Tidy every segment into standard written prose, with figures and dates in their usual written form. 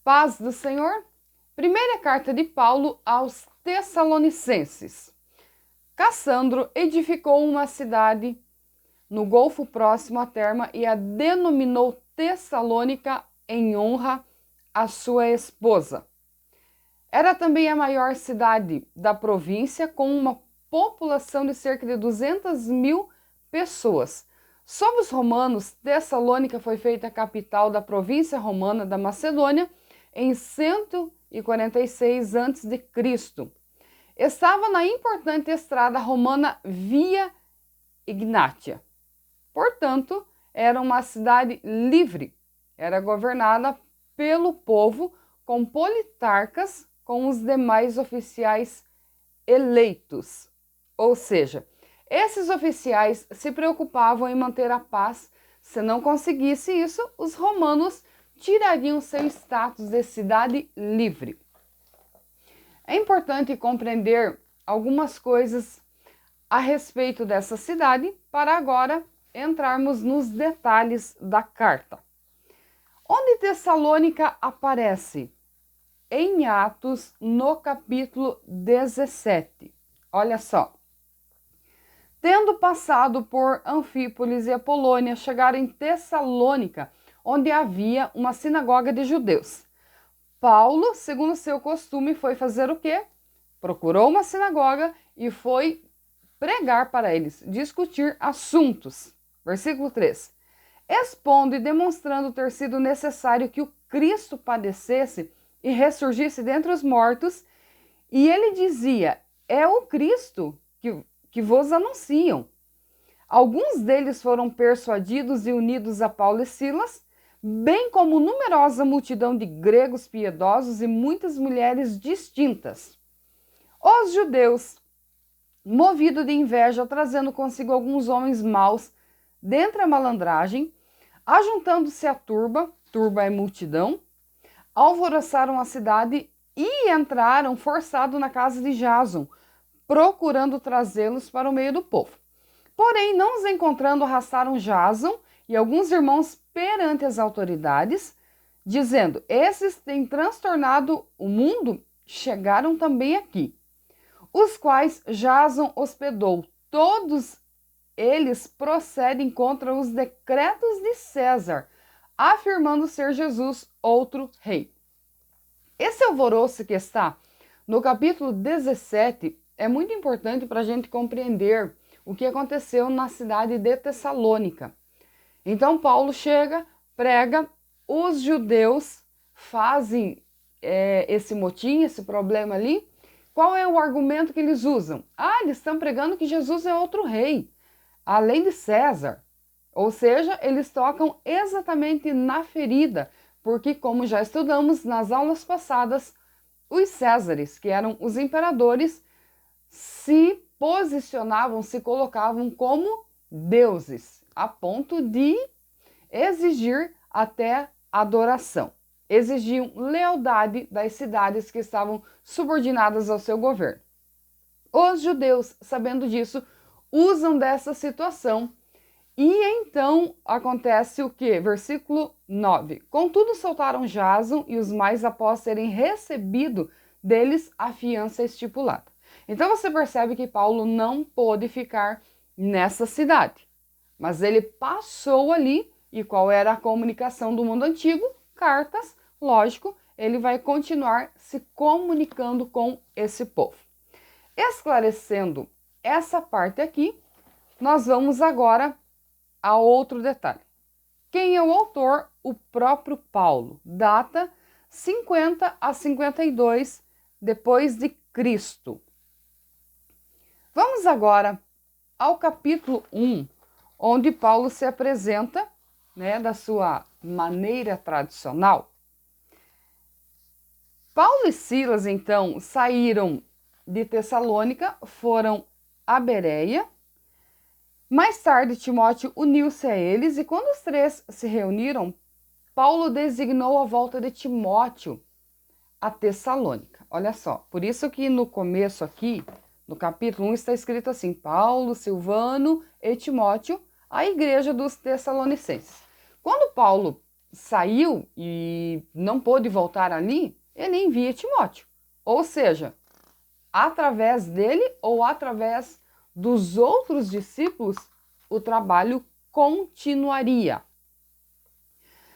Paz do Senhor. Primeira carta de Paulo aos Tessalonicenses. Cassandro edificou uma cidade no Golfo próximo à Terma e a denominou Tessalônica em honra à sua esposa. Era também a maior cidade da província, com uma população de cerca de 200.000 pessoas. Sob os romanos, Tessalônica foi feita a capital da província romana da Macedônia em 146 a.C. Estava na importante estrada romana Via Egnatia. Portanto, era uma cidade livre. Era governada pelo povo, com politarcas, com os demais oficiais eleitos. Ou seja, esses oficiais se preocupavam em manter a paz. Se não conseguisse isso, os romanos tirariam seu status de cidade livre. É importante compreender algumas coisas a respeito dessa cidade para agora entrarmos nos detalhes da carta. Onde Tessalônica aparece? Em Atos, no capítulo 17. Olha só. Tendo passado por Anfípolis e Apolônia, chegaram em Tessalônica, onde havia uma sinagoga de judeus. Paulo, segundo seu costume, foi fazer o quê? Procurou uma sinagoga e foi pregar para eles, discutir assuntos. Versículo 3. Expondo e demonstrando ter sido necessário que o Cristo padecesse e ressurgisse dentre os mortos, e ele dizia, é o Cristo que vos anunciam. Alguns deles foram persuadidos e unidos a Paulo e Silas, bem como numerosa multidão de gregos piedosos e muitas mulheres distintas. Os judeus, movidos de inveja, trazendo consigo alguns homens maus, dentre a malandragem, ajuntando-se a turba é multidão, alvoroçaram a cidade e entraram forçado na casa de Jason, procurando trazê-los para o meio do povo. Porém, não os encontrando, arrastaram Jason e alguns irmãos perante as autoridades, dizendo, esses têm transtornado o mundo, chegaram também aqui, os quais Jason hospedou. Todos eles procedem contra os decretos de César, afirmando ser Jesus outro rei. Esse alvoroço que está no capítulo 17 é muito importante para a gente compreender o que aconteceu na cidade de Tessalônica. Então Paulo chega, prega, os judeus fazem esse motim, esse problema ali. Qual é o argumento que eles usam? Eles estão pregando que Jesus é outro rei, além de César. Ou seja, eles tocam exatamente na ferida, porque, como já estudamos nas aulas passadas, os Césares, que eram os imperadores, se posicionavam, se colocavam como deuses, a ponto de exigir até adoração. Exigiam lealdade das cidades que estavam subordinadas ao seu governo. Os judeus, sabendo disso, usam dessa situação. E então acontece o que? Versículo 9. Contudo, soltaram Jason e os mais após serem recebido deles a fiança estipulada. Então você percebe que Paulo não pôde ficar nessa cidade. Mas ele passou ali, e qual era a comunicação do mundo antigo? Cartas, lógico, ele vai continuar se comunicando com esse povo. Esclarecendo essa parte aqui, nós vamos agora a outro detalhe. Quem é o autor? O próprio Paulo. Data 50 a 52 depois de Cristo. Vamos agora ao capítulo 1, onde Paulo se apresenta, da sua maneira tradicional. Paulo e Silas, então, saíram de Tessalônica, foram a Bereia. Mais tarde, Timóteo uniu-se a eles e quando os três se reuniram, Paulo designou a volta de Timóteo a Tessalônica. Olha só, por isso que no começo aqui, no capítulo 1, está escrito assim, Paulo, Silvano e Timóteo, a igreja dos Tessalonicenses. Quando Paulo saiu e não pôde voltar ali, ele envia Timóteo. Ou seja, através dele ou através dos outros discípulos, o trabalho continuaria.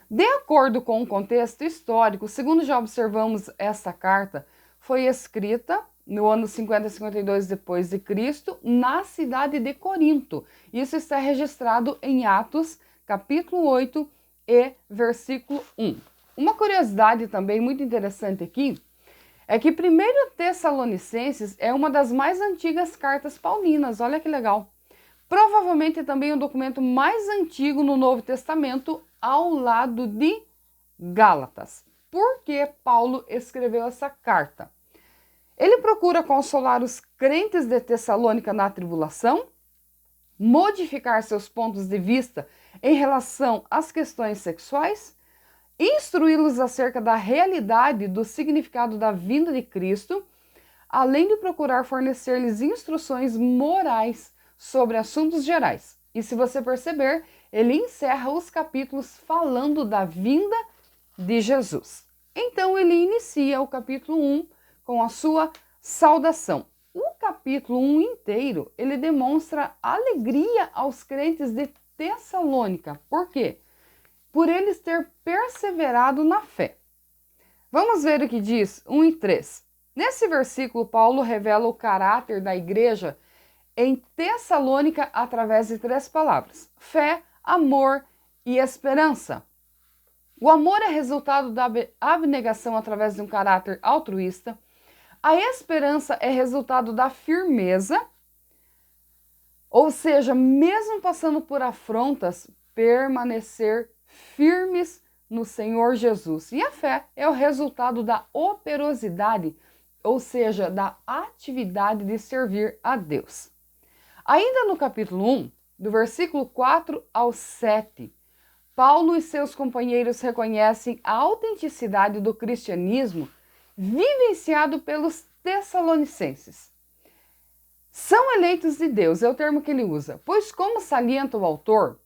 De acordo com o contexto histórico, segundo já observamos, essa carta foi escrita no ano 50 e 52 depois de Cristo, na cidade de Corinto. Isso está registrado em Atos, capítulo 8 e versículo 1. Uma curiosidade também muito interessante aqui é que 1 Tessalonicenses é uma das mais antigas cartas paulinas. Olha que legal. Provavelmente também o documento mais antigo no Novo Testamento, ao lado de Gálatas. Por que Paulo escreveu essa carta? Ele procura consolar os crentes de Tessalônica na tribulação, modificar seus pontos de vista em relação às questões sexuais, instruí-los acerca da realidade do significado da vinda de Cristo, além de procurar fornecer-lhes instruções morais sobre assuntos gerais. E se você perceber, ele encerra os capítulos falando da vinda de Jesus. Então ele inicia o capítulo 1 com a sua saudação. O capítulo 1 inteiro, ele demonstra alegria aos crentes de Tessalônica. Por quê? Por eles ter perseverado na fé. Vamos ver o que diz 1 e 3. Nesse versículo, Paulo revela o caráter da igreja em Tessalônica através de 3 palavras: fé, amor e esperança. O amor é resultado da abnegação através de um caráter altruísta. A esperança é resultado da firmeza, ou seja, mesmo passando por afrontas, permanecer firmes no Senhor Jesus. E a fé é o resultado da operosidade, ou seja, da atividade de servir a Deus. Ainda no capítulo 1, do versículo 4 ao 7, Paulo e seus companheiros reconhecem a autenticidade do cristianismo vivenciado pelos tessalonicenses. São eleitos de Deus, é o termo que ele usa, pois, como salienta o autor,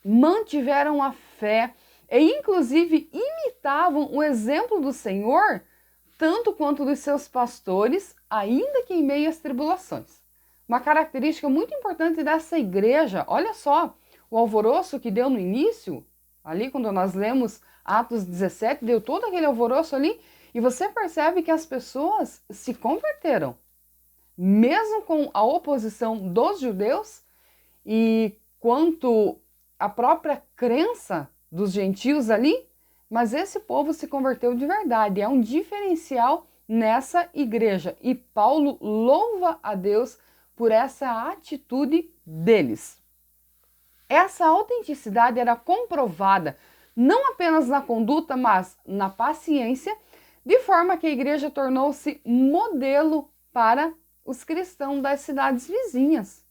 mantiveram a fé e, inclusive, imitavam o exemplo do Senhor, tanto quanto dos seus pastores, ainda que em meio às tribulações. Uma característica muito importante dessa igreja, olha só, o alvoroço que deu no início, ali quando nós lemos Atos 17, deu todo aquele alvoroço ali, e você percebe que as pessoas se converteram, mesmo com a oposição dos judeus e quanto à própria crença dos gentios ali, mas esse povo se converteu de verdade. É um diferencial nessa igreja e Paulo louva a Deus por essa atitude deles. Essa autenticidade era comprovada não apenas na conduta, mas na paciência, de forma que a igreja tornou-se modelo para os cristãos das cidades vizinhas.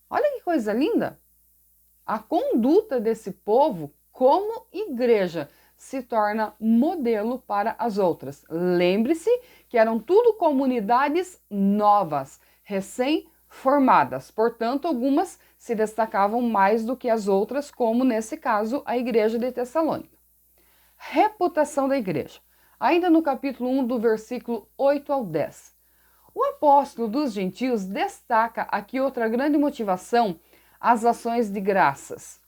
Olha que coisa linda! A conduta desse povo, como igreja, se torna modelo para as outras. Lembre-se que eram tudo comunidades novas, recém-formadas. Portanto, algumas se destacavam mais do que as outras, como nesse caso a igreja de Tessalônica. Reputação da igreja. Ainda no capítulo 1, do versículo 8 ao 10. O apóstolo dos gentios destaca aqui outra grande motivação, as ações de graças.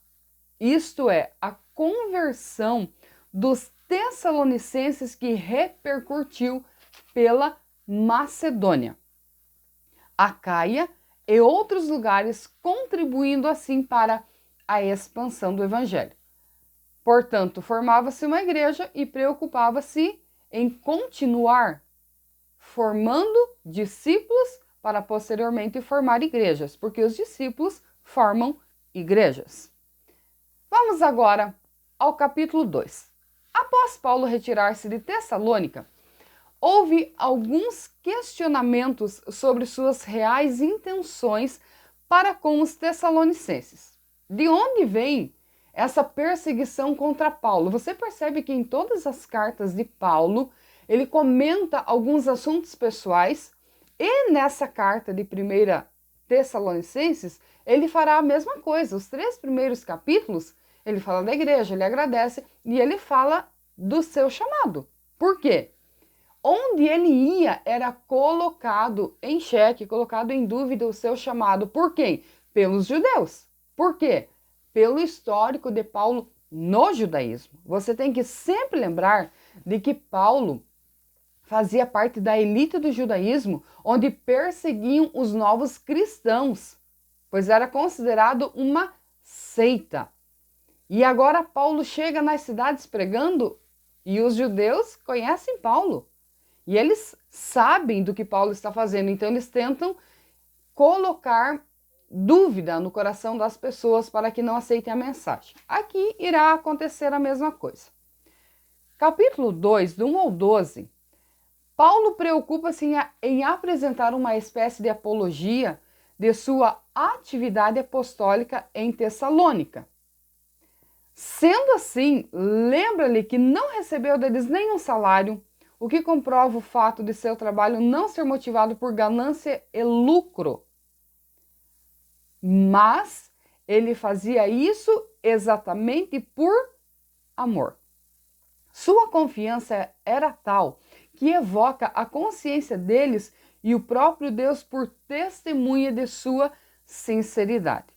Isto é, a conversão dos tessalonicenses que repercutiu pela Macedônia, Acaia e outros lugares, contribuindo assim para a expansão do evangelho. Portanto, formava-se uma igreja e preocupava-se em continuar formando discípulos para posteriormente formar igrejas, porque os discípulos formam igrejas. Vamos agora ao capítulo 2. Após Paulo retirar-se de Tessalônica, houve alguns questionamentos sobre suas reais intenções para com os tessalonicenses. De onde vem essa perseguição contra Paulo? Você percebe que em todas as cartas de Paulo, ele comenta alguns assuntos pessoais, e nessa carta de 1 Tessalonicenses, ele fará a mesma coisa. Os 3 primeiros capítulos, ele fala da igreja, ele agradece e ele fala do seu chamado. Por quê? Onde ele ia era colocado em xeque, colocado em dúvida o seu chamado. Por quem? Pelos judeus. Por quê? Pelo histórico de Paulo no judaísmo. Você tem que sempre lembrar de que Paulo fazia parte da elite do judaísmo, onde perseguiam os novos cristãos, pois era considerado uma seita. E agora Paulo chega nas cidades pregando e os judeus conhecem Paulo. E eles sabem do que Paulo está fazendo, então eles tentam colocar dúvida no coração das pessoas para que não aceitem a mensagem. Aqui irá acontecer a mesma coisa. Capítulo 2, do 1 ao 12, Paulo preocupa-se em apresentar uma espécie de apologia de sua atividade apostólica em Tessalônica. Sendo assim, lembra-lhe que não recebeu deles nenhum salário, o que comprova o fato de seu trabalho não ser motivado por ganância e lucro. Mas ele fazia isso exatamente por amor. Sua confiança era tal que evoca a consciência deles e o próprio Deus por testemunha de sua sinceridade.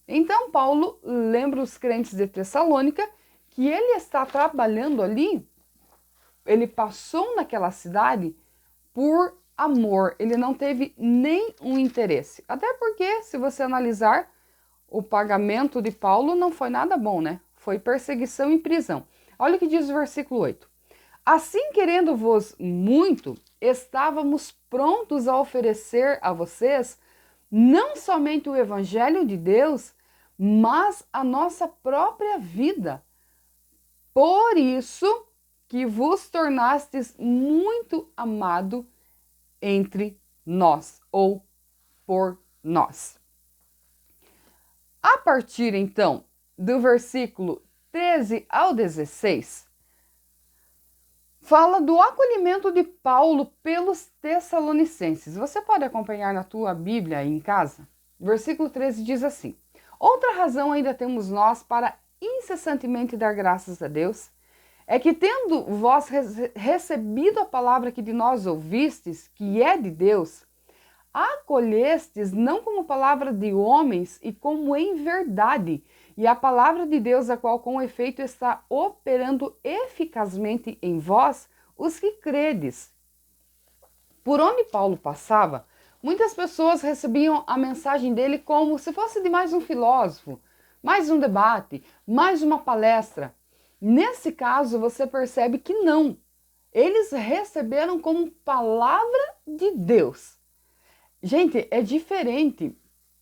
Então Paulo lembra os crentes de Tessalônica que ele está trabalhando ali, ele passou naquela cidade por amor, ele não teve nenhum interesse. Até porque, se você analisar, o pagamento de Paulo não foi nada bom, né? Foi perseguição e prisão. Olha o que diz o versículo 8. Assim, querendo-vos muito, estávamos prontos a oferecer a vocês não somente o evangelho de Deus, mas a nossa própria vida. Por isso que vos tornastes muito amado entre nós, ou por nós. A partir, então, do versículo 13 ao 16, fala do acolhimento de Paulo pelos tessalonicenses. Você pode acompanhar na tua Bíblia aí em casa? Versículo 13 diz assim: outra razão ainda temos nós para incessantemente dar graças a Deus, é que tendo vós recebido a palavra que de nós ouvistes, que é de Deus, acolhestes não como palavra de homens e como em verdade, e a palavra de Deus, a qual com efeito está operando eficazmente em vós, os que credes. Por onde Paulo passava, muitas pessoas recebiam a mensagem dele como se fosse de mais um filósofo, mais um debate, mais uma palestra. Nesse caso, você percebe que não. Eles receberam como palavra de Deus. Gente, é diferente.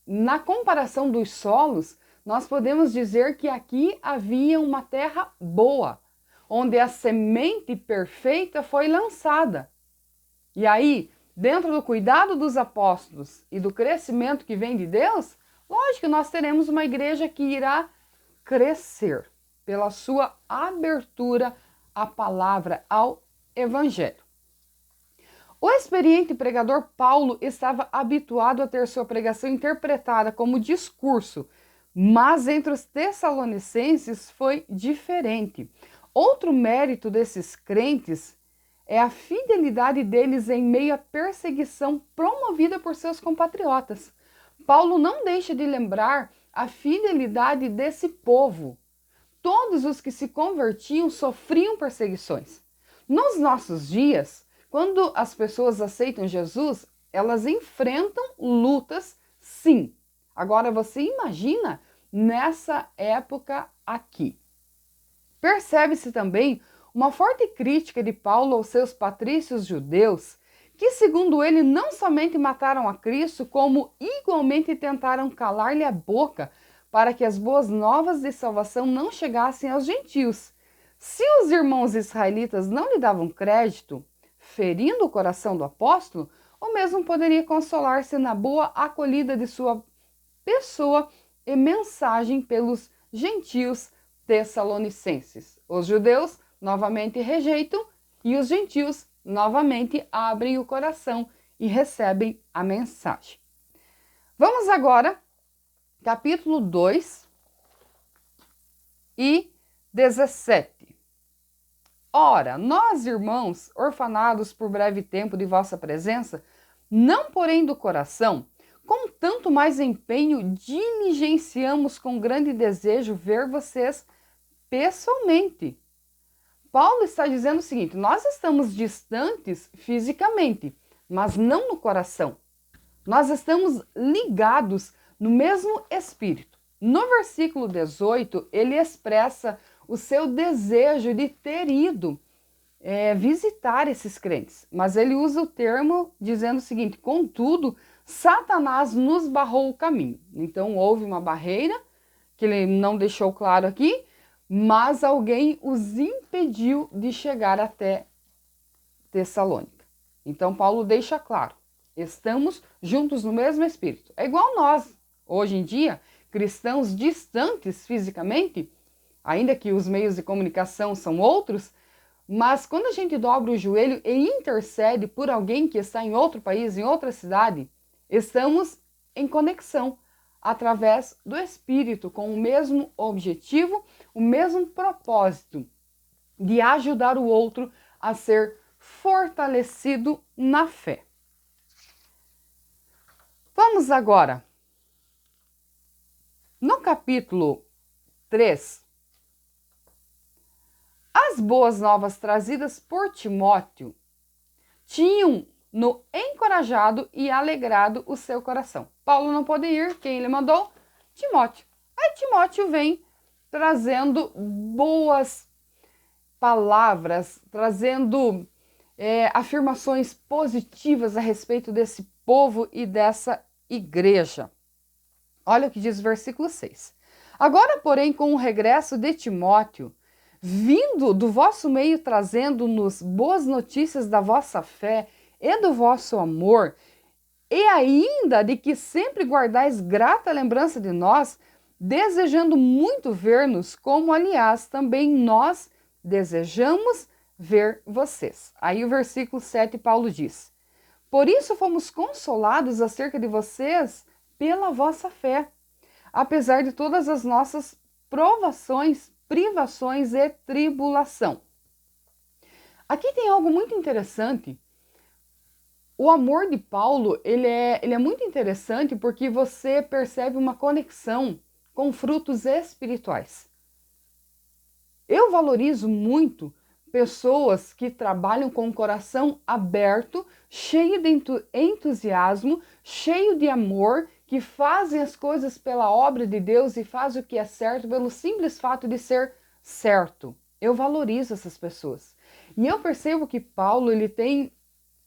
Na comparação dos solos, nós podemos dizer que aqui havia uma terra boa, onde a semente perfeita foi lançada. E aí, dentro do cuidado dos apóstolos e do crescimento que vem de Deus, lógico que nós teremos uma igreja que irá crescer pela sua abertura à palavra, ao evangelho. O experiente pregador Paulo estava habituado a ter sua pregação interpretada como discurso, mas entre os tessalonicenses foi diferente. Outro mérito desses crentes é a fidelidade deles em meio à perseguição promovida por seus compatriotas. Paulo não deixa de lembrar a fidelidade desse povo. Todos os que se convertiam sofriam perseguições. Nos nossos dias, quando as pessoas aceitam Jesus, elas enfrentam lutas, sim. Agora você imagina nessa época aqui. Percebe-se também uma forte crítica de Paulo aos seus patrícios judeus, que segundo ele não somente mataram a Cristo, como igualmente tentaram calar-lhe a boca para que as boas novas de salvação não chegassem aos gentios. Se os irmãos israelitas não lhe davam crédito, ferindo o coração do apóstolo, o mesmo poderia consolar-se na boa acolhida de sua pessoa e mensagem pelos gentios tessalonicenses. Os judeus novamente rejeitam e os gentios novamente abrem o coração e recebem a mensagem. Vamos agora, capítulo 2, e 17. Ora, nós, irmãos, orfanados por breve tempo de vossa presença, não porém do coração, com tanto mais empenho, diligenciamos com grande desejo ver vocês pessoalmente. Paulo está dizendo o seguinte: nós estamos distantes fisicamente, mas não no coração. Nós estamos ligados no mesmo espírito. No versículo 18, ele expressa o seu desejo de ter ido visitar esses crentes. Mas ele usa o termo dizendo o seguinte: contudo, Satanás nos barrou o caminho. Então houve uma barreira, que ele não deixou claro aqui, mas alguém os impediu de chegar até Tessalônica. Então Paulo deixa claro: estamos juntos no mesmo espírito. É igual nós, hoje em dia, cristãos distantes fisicamente, ainda que os meios de comunicação são outros, mas quando a gente dobra o joelho e intercede por alguém que está em outro país, em outra cidade, estamos em conexão através do Espírito, com o mesmo objetivo, o mesmo propósito de ajudar o outro a ser fortalecido na fé. Vamos agora no capítulo 3. As boas novas trazidas por Timóteo tinham no encorajado e alegrado o seu coração. Paulo não pôde ir, quem ele mandou? Timóteo. Aí Timóteo vem trazendo boas palavras, trazendo afirmações positivas a respeito desse povo e dessa igreja. Olha o que diz o versículo 6. Agora, porém, com o regresso de Timóteo, vindo do vosso meio trazendo-nos boas notícias da vossa fé e do vosso amor, e ainda de que sempre guardais grata lembrança de nós, desejando muito ver-nos, como aliás também nós desejamos ver vocês. Aí o versículo 7, Paulo diz: por isso fomos consolados acerca de vocês pela vossa fé, apesar de todas as nossas provações, privações e tribulação. Aqui tem algo muito interessante. O amor de Paulo, ele é muito interessante porque você percebe uma conexão com frutos espirituais. Eu valorizo muito pessoas que trabalham com o coração aberto, cheio de entusiasmo, cheio de amor, que fazem as coisas pela obra de Deus e fazem o que é certo pelo simples fato de ser certo. Eu valorizo essas pessoas. E eu percebo que Paulo, ele tem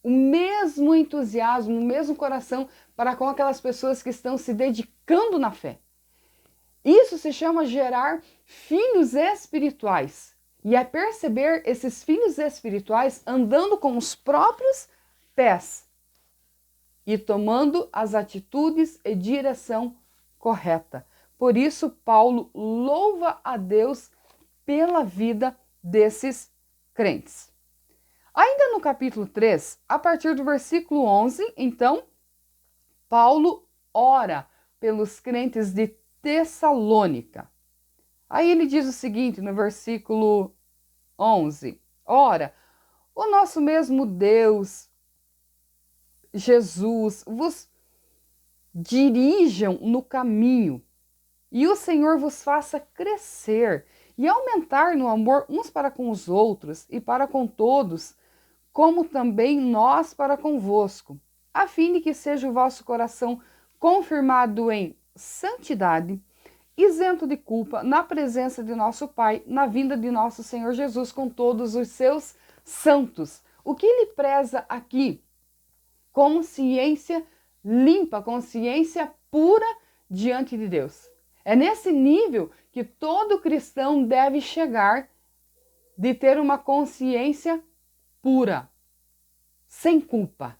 o mesmo entusiasmo, o mesmo coração para com aquelas pessoas que estão se dedicando na fé. Isso se chama gerar filhos espirituais. E é perceber esses filhos espirituais andando com os próprios pés e tomando as atitudes e direção correta. Por isso, Paulo louva a Deus pela vida desses crentes. Ainda no capítulo 3, a partir do versículo 11, então, Paulo ora pelos crentes de Tessalônica. Aí ele diz o seguinte no versículo 11: ora, o nosso mesmo Deus, Jesus, vos dirijam no caminho, e o Senhor vos faça crescer e aumentar no amor uns para com os outros e para com todos, como também nós para convosco, a fim de que seja o vosso coração confirmado em santidade, isento de culpa, na presença de nosso Pai, na vinda de nosso Senhor Jesus com todos os seus santos. O que ele preza aqui? Consciência limpa, consciência pura diante de Deus. É nesse nível que todo cristão deve chegar, de ter uma consciência pura, sem culpa.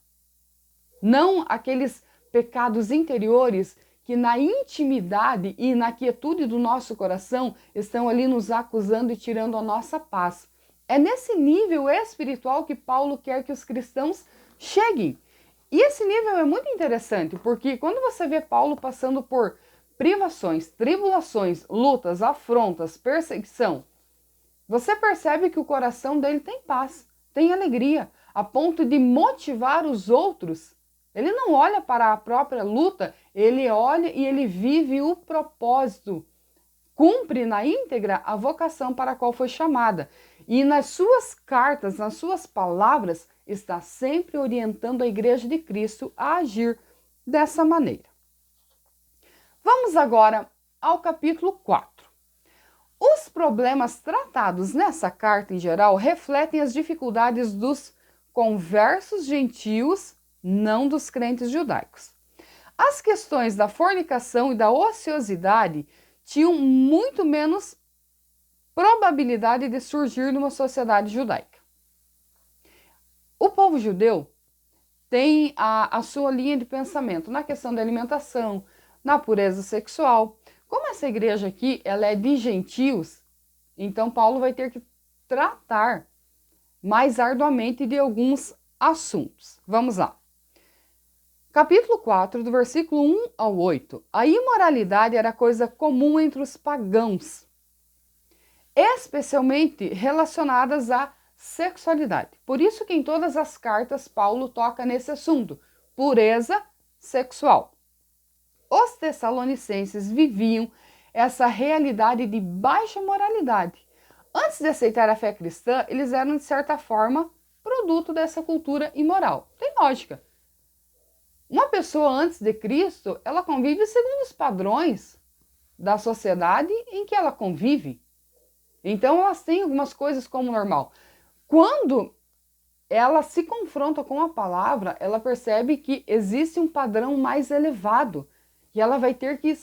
Não aqueles pecados interiores que na intimidade e na quietude do nosso coração estão ali nos acusando e tirando a nossa paz. É nesse nível espiritual que Paulo quer que os cristãos cheguem. E esse nível é muito interessante, porque quando você vê Paulo passando por privações, tribulações, lutas, afrontas, perseguição, você percebe que o coração dele tem paz, tem alegria, a ponto de motivar os outros. Ele não olha para a própria luta, ele olha e ele vive o propósito, cumpre na íntegra a vocação para a qual foi chamada. E nas suas cartas, nas suas palavras, está sempre orientando a Igreja de Cristo a agir dessa maneira. Vamos agora ao capítulo 4. Os problemas tratados nessa carta em geral refletem as dificuldades dos conversos gentios, não dos crentes judaicos. As questões da fornicação e da ociosidade tinham muito menos probabilidade de surgir numa sociedade judaica. O povo judeu tem a sua linha de pensamento na questão da alimentação, na pureza sexual. Como essa igreja aqui ela é de gentios, então Paulo vai ter que tratar mais arduamente de alguns assuntos. Vamos lá. Capítulo 4, do versículo 1 ao 8. A imoralidade era coisa comum entre os pagãos, especialmente relacionadas à sexualidade. Por isso que em todas as cartas Paulo toca nesse assunto, pureza sexual. Os tessalonicenses viviam essa realidade de baixa moralidade. Antes de aceitar a fé cristã, eles eram, de certa forma, produto dessa cultura imoral. Tem lógica. Uma pessoa antes de Cristo, ela convive segundo os padrões da sociedade em que ela convive. Então, elas têm algumas coisas como normal. Quando ela se confronta com a palavra, ela percebe que existe um padrão mais elevado. E ela vai ter que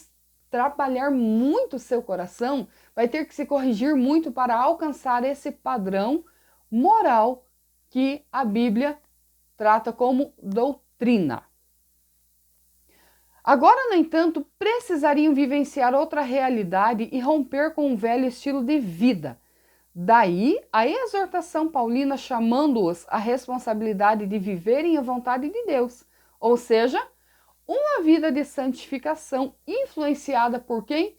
trabalhar muito o seu coração, vai ter que se corrigir muito para alcançar esse padrão moral que a Bíblia trata como doutrina. Agora, no entanto, precisariam vivenciar outra realidade e romper com um velho estilo de vida. Daí a exortação paulina chamando-os à responsabilidade de viverem a vontade de Deus, ou seja, uma vida de santificação influenciada por quem?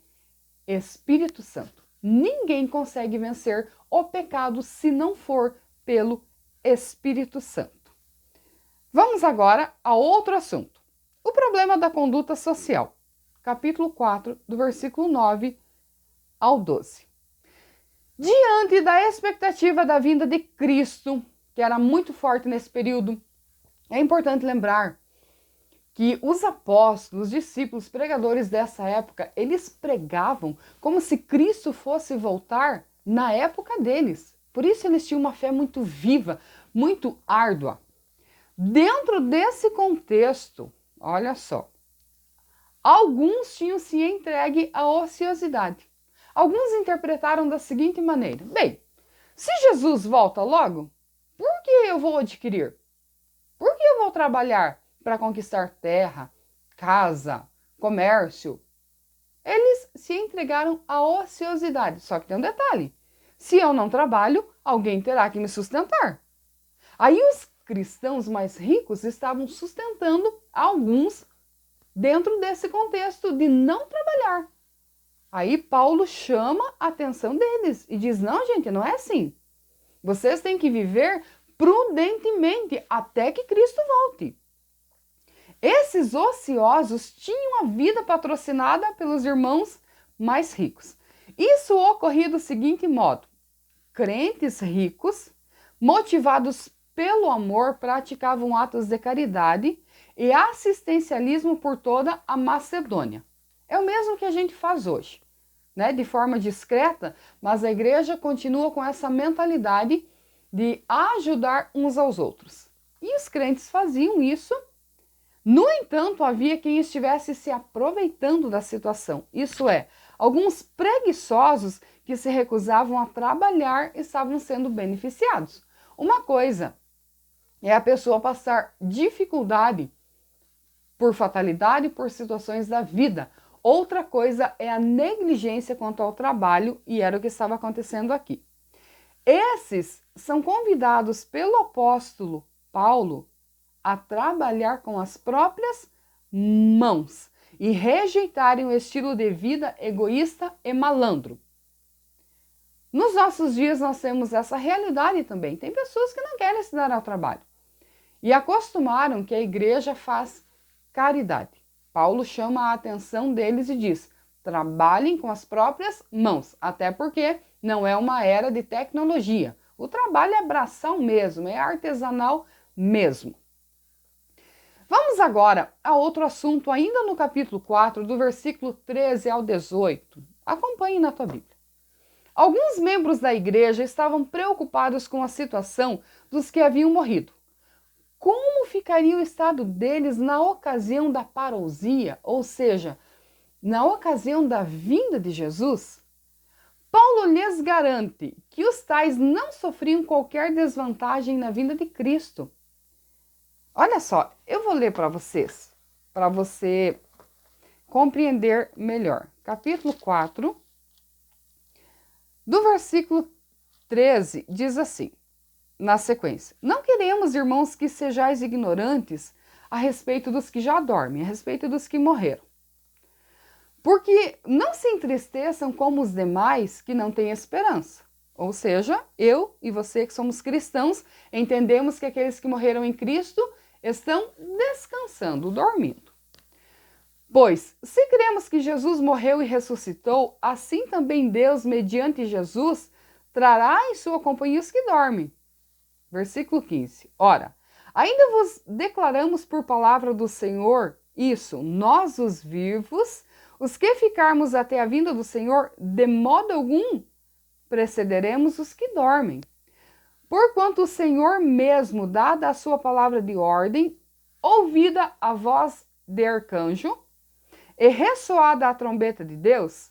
Espírito Santo. Ninguém consegue vencer o pecado se não for pelo Espírito Santo. Vamos agora a outro assunto. O problema da conduta social. Capítulo 4, do versículo 9 ao 12. Diante da expectativa da vinda de Cristo, que era muito forte nesse período, é importante lembrar que os apóstolos, os discípulos, pregadores dessa época, eles pregavam como se Cristo fosse voltar na época deles. Por isso eles tinham uma fé muito viva, muito árdua. Dentro desse contexto, olha só, alguns tinham se entregue à ociosidade. Alguns interpretaram da seguinte maneira: bem, se Jesus volta logo, por que eu vou adquirir? Por que eu vou trabalhar para conquistar terra, casa, comércio? Eles se entregaram à ociosidade. Só que tem um detalhe: se eu não trabalho, alguém terá que me sustentar. Aí os cristãos mais ricos estavam sustentando alguns dentro desse contexto de não trabalhar. Aí Paulo chama a atenção deles e diz: não, gente, não é assim. Vocês têm que viver prudentemente até que Cristo volte. Esses ociosos tinham a vida patrocinada pelos irmãos mais ricos. Isso ocorria do seguinte modo: crentes ricos, motivados pelo amor, praticavam atos de caridade e assistencialismo por toda a Macedônia. É o mesmo que a gente faz hoje, né? De forma discreta, mas a igreja continua com essa mentalidade de ajudar uns aos outros. E os crentes faziam isso. No entanto, havia quem estivesse se aproveitando da situação. Isso é, alguns preguiçosos que se recusavam a trabalhar estavam sendo beneficiados. Uma coisa é a pessoa passar dificuldade por fatalidade, por situações da vida. Outra coisa é a negligência quanto ao trabalho, e era o que estava acontecendo aqui. Esses são convidados pelo apóstolo Paulo a trabalhar com as próprias mãos. e rejeitarem o estilo de vida egoísta e malandro. Nos nossos dias nós temos essa realidade também. Tem pessoas que não querem se dar ao trabalho e acostumaram que a igreja faz caridade. Paulo chama a atenção deles e diz: trabalhem com as próprias mãos, até porque não é uma era de tecnologia. O trabalho é braçal mesmo, é artesanal mesmo. Vamos agora a outro assunto, ainda no capítulo 4, do versículo 13 ao 18. Acompanhe na tua Bíblia. Alguns membros da igreja estavam preocupados com a situação dos que haviam morrido. Como ficaria o estado deles na ocasião da parousia, ou seja, na ocasião da vinda de Jesus? Paulo lhes garante que os tais não sofriam qualquer desvantagem na vinda de Cristo. Olha só, eu vou ler para vocês, para você compreender melhor. Capítulo 4, do versículo 13, diz assim, na sequência: não queremos, irmãos, que sejais ignorantes a respeito dos que já dormem, a respeito dos que morreram. Porque não se entristeçam como os demais que não têm esperança. Ou seja, eu e você que somos cristãos, entendemos que aqueles que morreram em Cristo estão descansando, dormindo. Pois, se cremos que Jesus morreu e ressuscitou, assim também Deus, mediante Jesus, trará em sua companhia os que dormem. Versículo 15. Ora, ainda vos declaramos por palavra do Senhor isso, nós os vivos, os que ficarmos até a vinda do Senhor, de modo algum precederemos os que dormem. Porquanto o Senhor mesmo, dada a sua palavra de ordem, ouvida a voz de arcanjo, e ressoada a trombeta de Deus,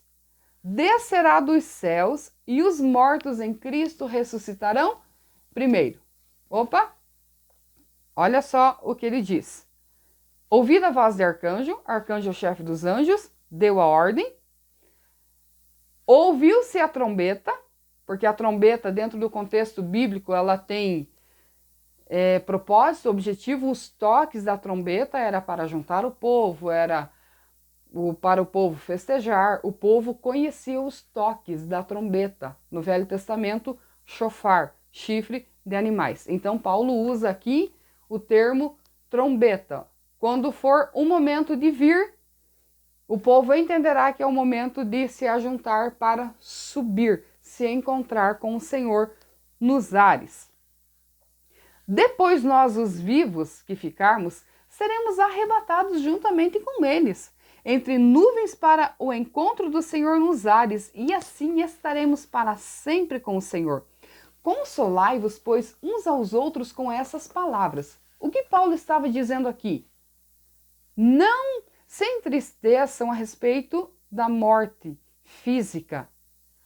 descerá dos céus e os mortos em Cristo ressuscitarão primeiro. Opa! Olha só o que ele diz. Ouvida a voz de arcanjo, arcanjo é o chefe dos anjos, deu a ordem. Ouviu-se a trombeta, porque a trombeta, dentro do contexto bíblico, ela tem propósito, objetivo. Os toques da trombeta era para juntar o povo, era para o povo festejar. O povo conhecia os toques da trombeta. No Velho Testamento, chofar, chifre de animais. Então, Paulo usa aqui o termo trombeta. Quando for o momento de vir, o povo entenderá que é o momento de se ajuntar para subir, se encontrar com o Senhor nos ares. Depois nós, os vivos que ficarmos, seremos arrebatados juntamente com eles, entre nuvens para o encontro do Senhor nos ares, e assim estaremos para sempre com o Senhor. Consolai-vos, pois, uns aos outros com essas palavras. O que Paulo estava dizendo aqui? Não se entristeçam a respeito da morte física,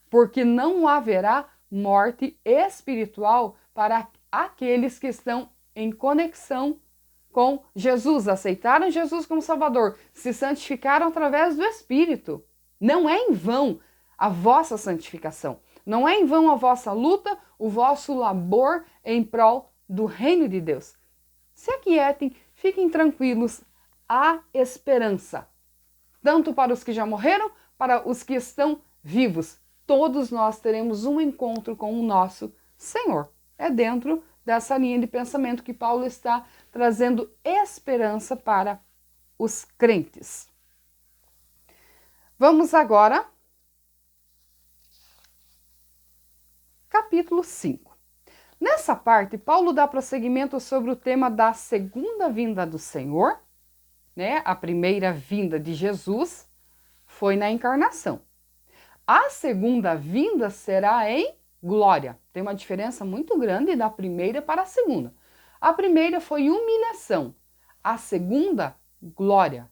porque não haverá morte espiritual para aqueles que estão em conexão com Jesus, aceitaram Jesus como Salvador, se santificaram através do Espírito. Não é em vão a vossa santificação, não é em vão a vossa luta, o vosso labor em prol do reino de Deus. Se aquietem, fiquem tranquilos, há esperança, tanto para os que já morreram, para os que estão vivos. Todos nós teremos um encontro com o nosso Senhor. É dentro dessa linha de pensamento que Paulo está trazendo esperança para os crentes. Vamos agora, capítulo 5. Nessa parte, Paulo dá prosseguimento sobre o tema da segunda vinda do Senhor, né? A primeira vinda de Jesus foi na encarnação. A segunda vinda será em glória. Tem uma diferença muito grande da primeira para a segunda. A primeira foi humilhação, a segunda, glória.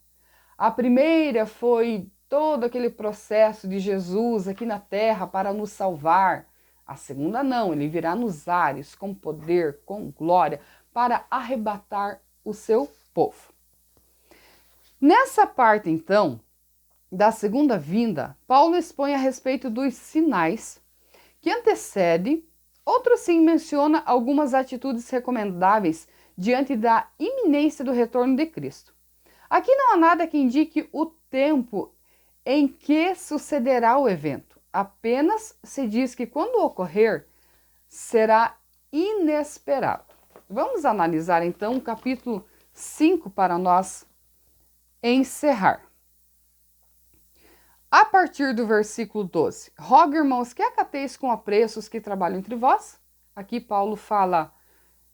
A primeira foi todo aquele processo de Jesus aqui na terra para nos salvar. A segunda não, ele virá nos ares com poder, com glória, para arrebatar o seu povo. Nessa parte, então, da segunda vinda, Paulo expõe a respeito dos sinais que antecedem. Outro sim menciona algumas atitudes recomendáveis diante da iminência do retorno de Cristo. Aqui não há nada que indique o tempo em que sucederá o evento. Apenas se diz que quando ocorrer, será inesperado. Vamos analisar então o capítulo 5 para nós encerrar. A partir do versículo 12. Rogo, irmãos, que acateis com apreço os que trabalham entre vós. Aqui Paulo fala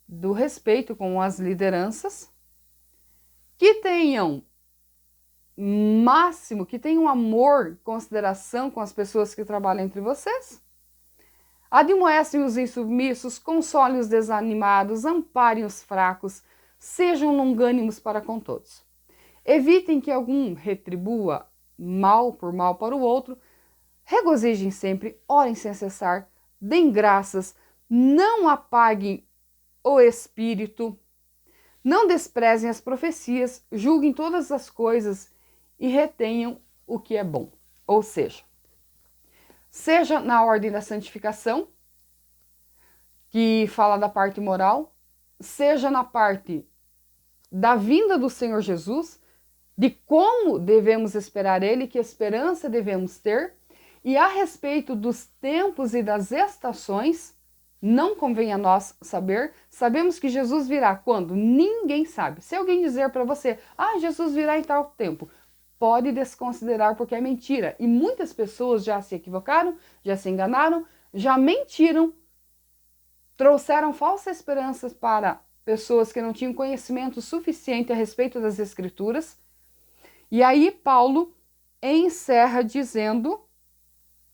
do respeito com as lideranças. Que tenham que tenham amor, consideração com as pessoas que trabalham entre vocês. Admoestem os insubmissos, consolem os desanimados, amparem os fracos, sejam longânimos para com todos. Evitem que algum retribua mal por mal para o outro, regozijem sempre, orem sem cessar, deem graças, não apaguem o espírito, não desprezem as profecias, julguem todas as coisas e retenham o que é bom. Ou seja na ordem da santificação, que fala da parte moral, seja na parte da vinda do Senhor Jesus, de como devemos esperar Ele, que esperança devemos ter, e a respeito dos tempos e das estações, não convém a nós saber. Sabemos que Jesus virá quando? Ninguém sabe. Se alguém dizer para você, Jesus virá em tal tempo, pode desconsiderar porque é mentira. E muitas pessoas já se equivocaram, já se enganaram, já mentiram, trouxeram falsas esperanças para pessoas que não tinham conhecimento suficiente a respeito das Escrituras. E aí Paulo encerra dizendo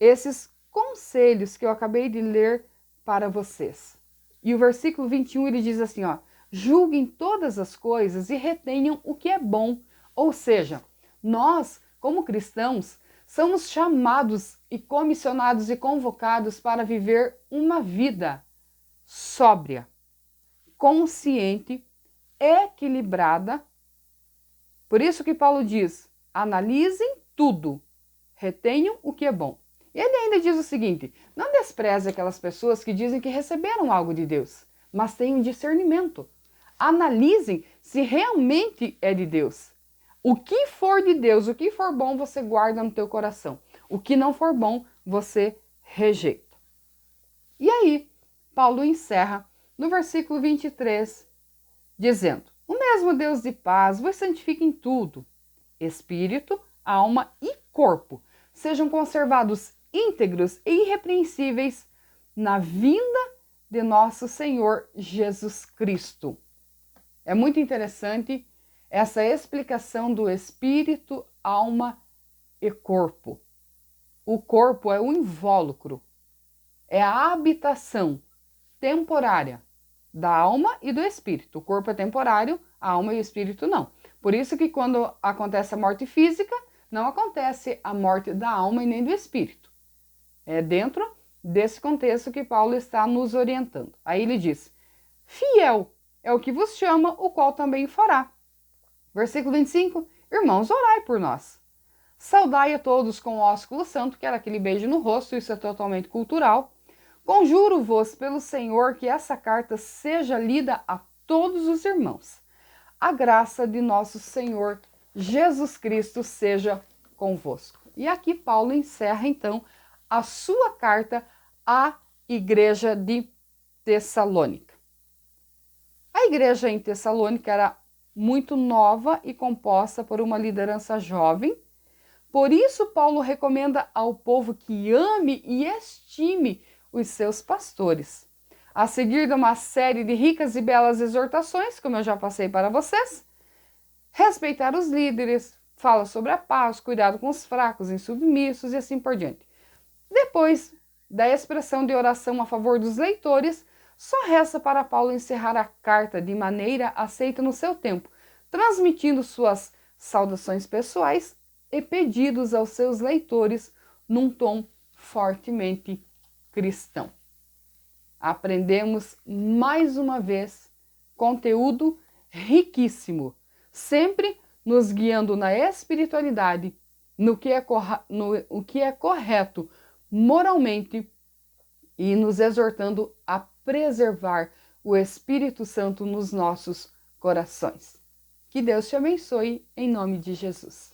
esses conselhos que eu acabei de ler para vocês. E o versículo 21 ele diz assim, julguem todas as coisas e retenham o que é bom. Ou seja, nós, como cristãos, somos chamados e comissionados e convocados para viver uma vida sóbria, consciente, equilibrada. Por isso que Paulo diz, analisem tudo, retenham o que é bom. E ele ainda diz o seguinte, não despreze aquelas pessoas que dizem que receberam algo de Deus, mas tenham discernimento. Analisem se realmente é de Deus. O que for de Deus, o que for bom, você guarda no teu coração. O que não for bom, você rejeita. E aí, Paulo encerra no versículo 23, dizendo, o mesmo Deus de paz vos santifique em tudo. Espírito, alma e corpo sejam conservados íntegros e irrepreensíveis na vinda de nosso Senhor Jesus Cristo. É muito interessante essa explicação do espírito, alma e corpo. O corpo é o invólucro, é a habitação temporária da alma e do espírito. O corpo é temporário, a alma e o espírito não. Por isso que quando acontece a morte física, não acontece a morte da alma e nem do espírito. É dentro desse contexto que Paulo está nos orientando. Aí ele diz, fiel é o que vos chama, o qual também fará. Versículo 25, irmãos, orai por nós. Saudai a todos com o ósculo santo, que era aquele beijo no rosto, isso é totalmente cultural. Conjuro-vos pelo Senhor que essa carta seja lida a todos os irmãos. A graça de nosso Senhor Jesus Cristo seja convosco. E aqui Paulo encerra então a sua carta à igreja de Tessalônica. A igreja em Tessalônica era muito nova e composta por uma liderança jovem. Por isso Paulo recomenda ao povo que ame e estime os seus pastores. A seguir de uma série de ricas e belas exortações, como eu já passei para vocês, respeitar os líderes, fala sobre a paz, cuidado com os fracos, insubmissos e assim por diante. Depois da expressão de oração a favor dos leitores, só resta para Paulo encerrar a carta de maneira aceita no seu tempo, transmitindo suas saudações pessoais e pedidos aos seus leitores num tom fortemente cristão. Aprendemos mais uma vez conteúdo riquíssimo, sempre nos guiando na espiritualidade, no que é correto moralmente e nos exortando a preservar o Espírito Santo nos nossos corações. Que Deus te abençoe em nome de Jesus.